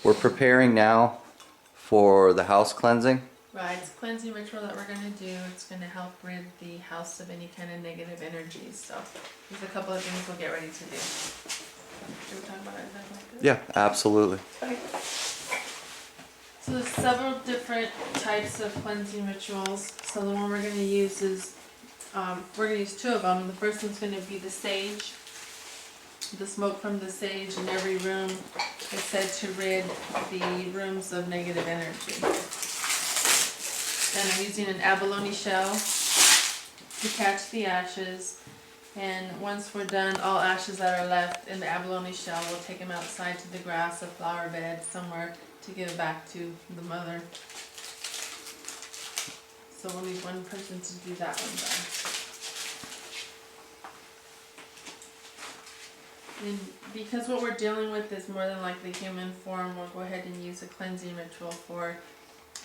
We're preparing now for the house cleansing. Right, it's a cleansing ritual that we're going to do. It's going to help rid the house of any kind of negative energies. So there's a couple of things we'll get ready to do. Should we talk about it like this? Yeah, absolutely. Okay. So there's several different types of cleansing rituals. So the one we're going to use is, we're going to use two of them. The first one's going to be the sage. The smoke from the sage in every room is said to rid the rooms of negative energy. And I'm using an abalone shell to catch the ashes. And once we're done, all ashes that are left in the abalone shell, we'll take them outside to the grass or flower bed somewhere to give back to the mother. So we'll need one person to do that one done. And because what we're dealing with is more than likely human form, we'll go ahead and use a cleansing ritual for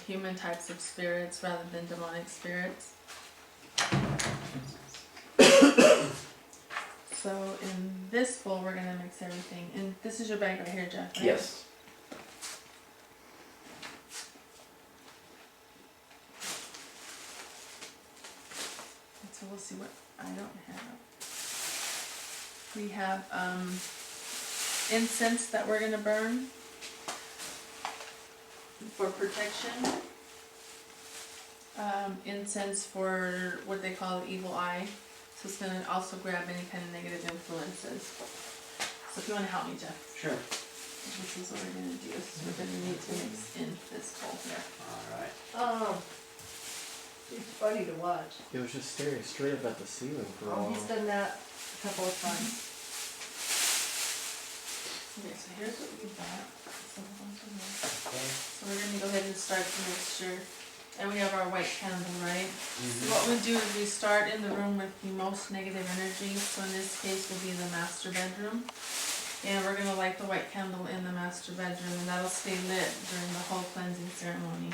human types of spirits rather than demonic spirits. So in this bowl we're going to mix everything. And this is your bag right here, Jeff, right? Yes. And so we'll see what I don't have. We have incense that we're going to burn for protection. Incense for what they call the evil eye. So it's going to also grab any kind of negative influences. So if you want to help me, Jeff. Sure. This is what we're going to do. Is we're going to need to mix in this bowl here. Alright. Oh, he's funny to watch. It was just staring straight up at the ceiling for a Oh, while. he's done that a couple of times. Okay, so here's what we got. So Okay. we're going to go ahead and start the mixture. And we have our white candle, right? Mm-hmm. So what we do is we start in the room with the most negative energy. So in this case will be the master bedroom. And we're going to light the white candle in the master bedroom, and that'll stay lit during the whole cleansing ceremony.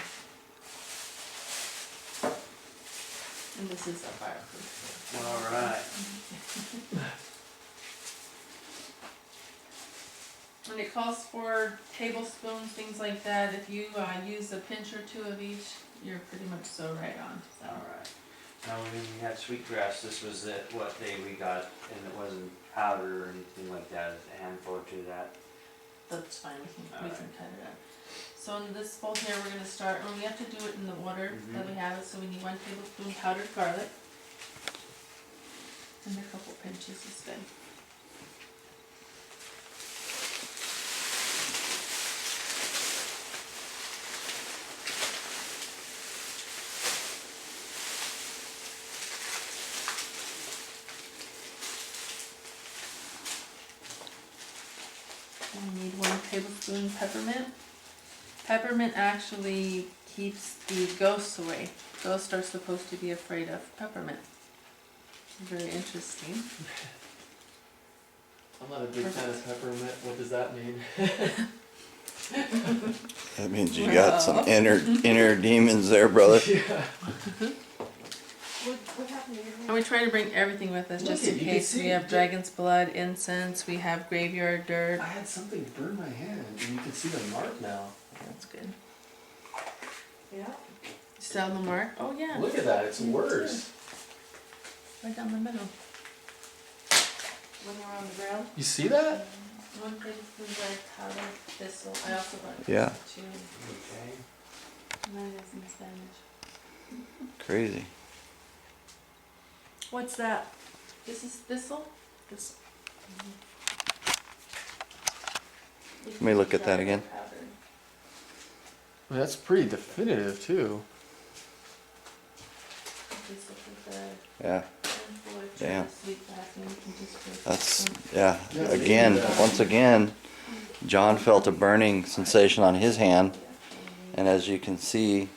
And this is a fireproof. Alright. And it calls for tablespoons, things like that. If you use a pinch or two of each, you're pretty much so right on. So. Alright. Now when we had sweetgrass, this was what day we got, and it wasn't powder or anything like that, it's a handful or two of that. That's fine, we can cut it up. So in this bowl here, we're going to start, and we have to do it in the order that we have it, so we need 1 tablespoon powdered garlic. And a couple pinches is good. We need 1 tablespoon peppermint. Peppermint actually keeps the ghosts away. Ghosts are supposed to be afraid of peppermint. Very interesting. I'm not a big fan of peppermint. What does that mean? That means you got some inner demons there, brother. Yeah. What happened to your And we try to bring everything with us just Look, in you can case. see We have it. dragon's blood, incense, we have graveyard dirt. I had something burn my hand, and you can see the mark now. That's good. Yeah. Still on the mark? Oh yeah. Look at that, it's worse. Right down the middle. When they're on the ground. You see that? 1 tablespoon red powder thistle. I also brought Yeah. two. Okay. Mine is in Spanish. Crazy. What's that? This is thistle. Thistle. Let me look at that again. Well, that's pretty definitive too. Thistle for the Yeah, handful of Damn. sweet passing. You can just put that's, some. yeah. Yeah, Again, yeah. once again, John felt a burning sensation on his hand. And as you can see,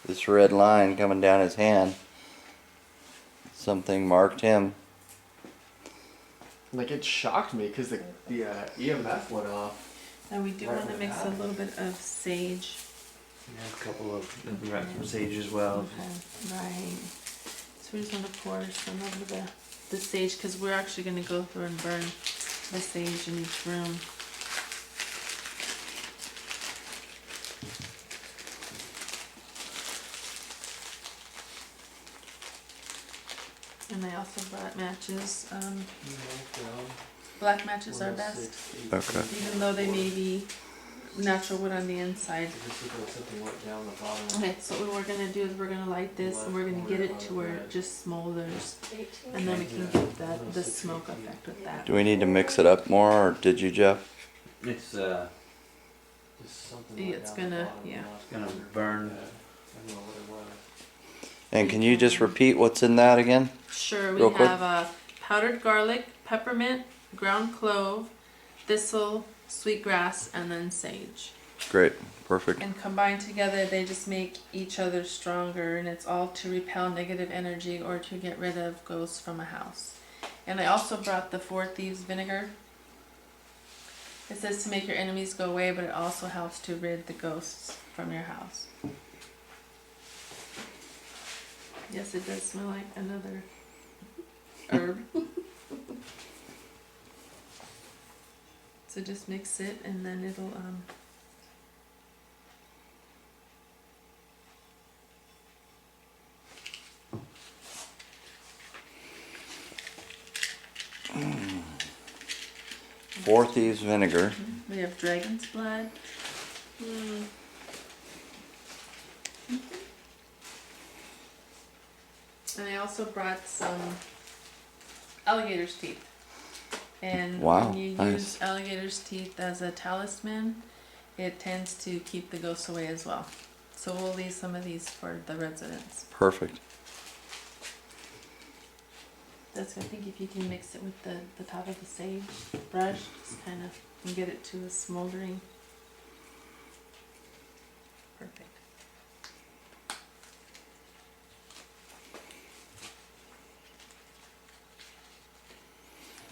this red line coming down his hand, something marked him. Like it shocked me because the EMF went off. Now we do Right want to with mix that. a little bit of sage. Yeah, a couple of, we got some sage as well. Okay, right. So we just want to pour some over the sage, because we're actually going to go through and burn the sage in each room. And I also brought matches. Black matches are best, Okay. even though they may be natural wood on the inside. Okay, so what we're gonna do is we're gonna light this and we're gonna get it to where it just smolders, 18. and then we can get the smoke effect with that. Do we need to mix it up more, or did you, Jeff? It's Just something Yeah, went it's down the gonna- bottom yeah. last It's gonna winter. burn. Yeah, I don't know what it was. And can you just repeat what's in that again? Sure, we Real quick. have powdered garlic, peppermint, ground clove, thistle, sweetgrass, and then sage. Great, perfect. And combined together, they just make each other stronger, and it's all to repel negative energy or to get rid of ghosts from a house. And I also brought the 4 Thieves vinegar. It says to make your enemies go away, but it also helps to rid the ghosts from your house. Yes, it does smell like another herb. So just mix it, and then it'll Four Thieves vinegar. we have dragon's blood. And I also brought some alligator's teeth. And Wow, when you nice. use alligator's teeth as a talisman, it tends to keep the ghosts away as well. So we'll leave some of these for the residents. Perfect. That's, I think, if you can mix it with the top of the sage brush, just kind of and get it to a smoldering. Perfect.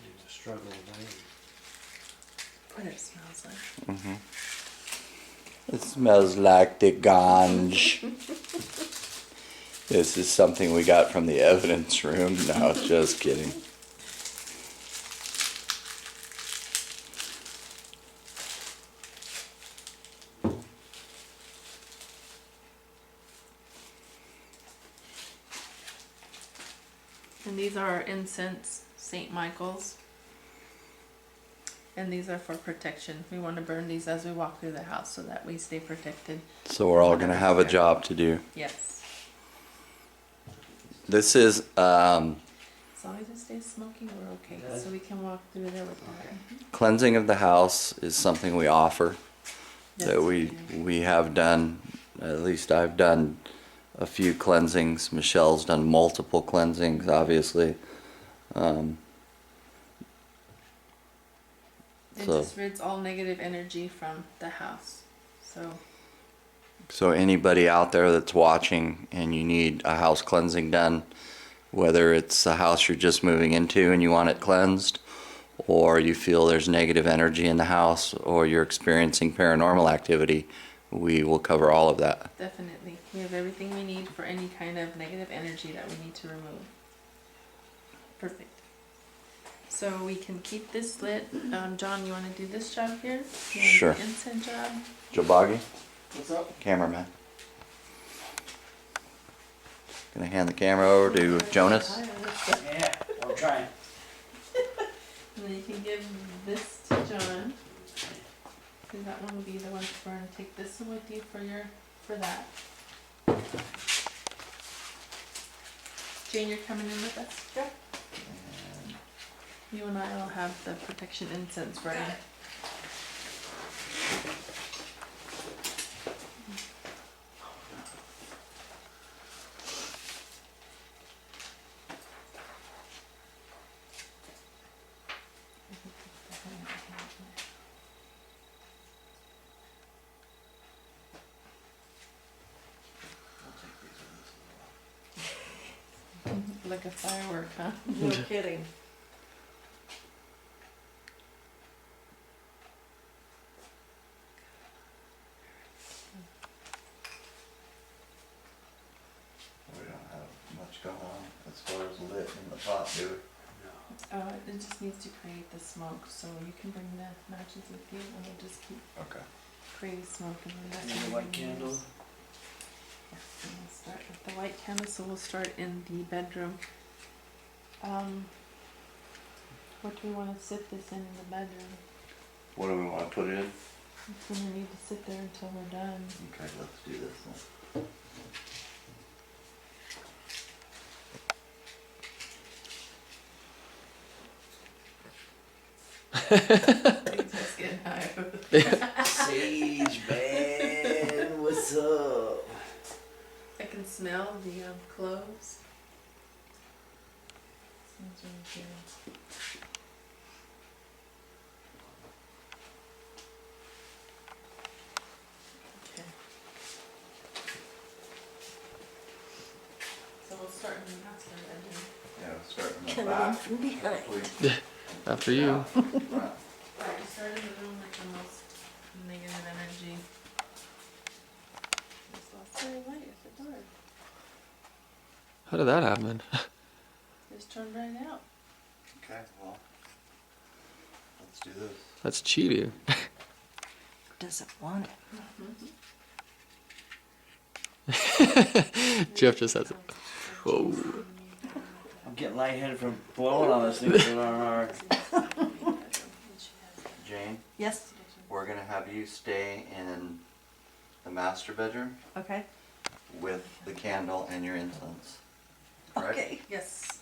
It's a struggle, right? What it smells like. Hmm. It smells like the ganj. This is something we got from the evidence room. No, just kidding. And these are our incense, St. Michael's. And these are for protection. We want to burn these as we walk through the house so that we stay protected. So we're all gonna have a job to do. Yes. This is, As long as it stays smoky, we're okay. Okay. So we can walk through there with that. cleansing of the house is something we offer. That Yes. we have done, at least I've done a few cleansings. Michelle's done multiple cleansings, obviously. It So- just rids all negative energy from the house. So anybody out there that's watching and you need a house cleansing done, whether it's a house you're just moving into and you want it cleansed, or you feel there's negative energy in the house, or you're experiencing paranormal activity, we will cover all of that. Definitely. We have everything we need for any kind of negative energy that we need to remove. Perfect. So we can keep this lit. John, you want to do this job here? You wanna do Sure. the incense job? Jabagi, What's up? cameraman. Gonna hand the camera over to Jonas. Yeah, I'm trying. And then you can give this to John. Because that one will be the one to burn. Take this one with you for that. Jane, you're coming in with us? Yep. You and I will have the protection incense ready. Like a firework, huh? No kidding. We don't have much going on as far as lit in the pot, do we? It just needs to create the smoke, so you can bring the matches with you and we'll just keep Okay. create smoke and then that's And what the we're white gonna candle. use. Yes, and we'll start with the white candle, so we'll start in the bedroom. What do we wanna sit this in the bedroom? What do we want to put it in? It's gonna need to sit there until we're done. Okay, let's do this then. It's just getting high. Sage, man, what's up? I can smell the cloves. Smells really good. Okay. So we'll start in the master bedroom. Yeah, we'll start in the Come in back. from behind. Please. After you. Right. Alright, you start in the room with the most negative energy. It's not very light at the door. How did that happen? Just turned right out. Okay, well, let's do this. That's cheating. Doesn't want it. Jeff just has it. Whoa. I'm getting lightheaded from blowing on this thing so hard. Jane, Yes, we're gonna have you stay in the master bedroom okay. with the candle and your incense. Correct? Okay. Yes.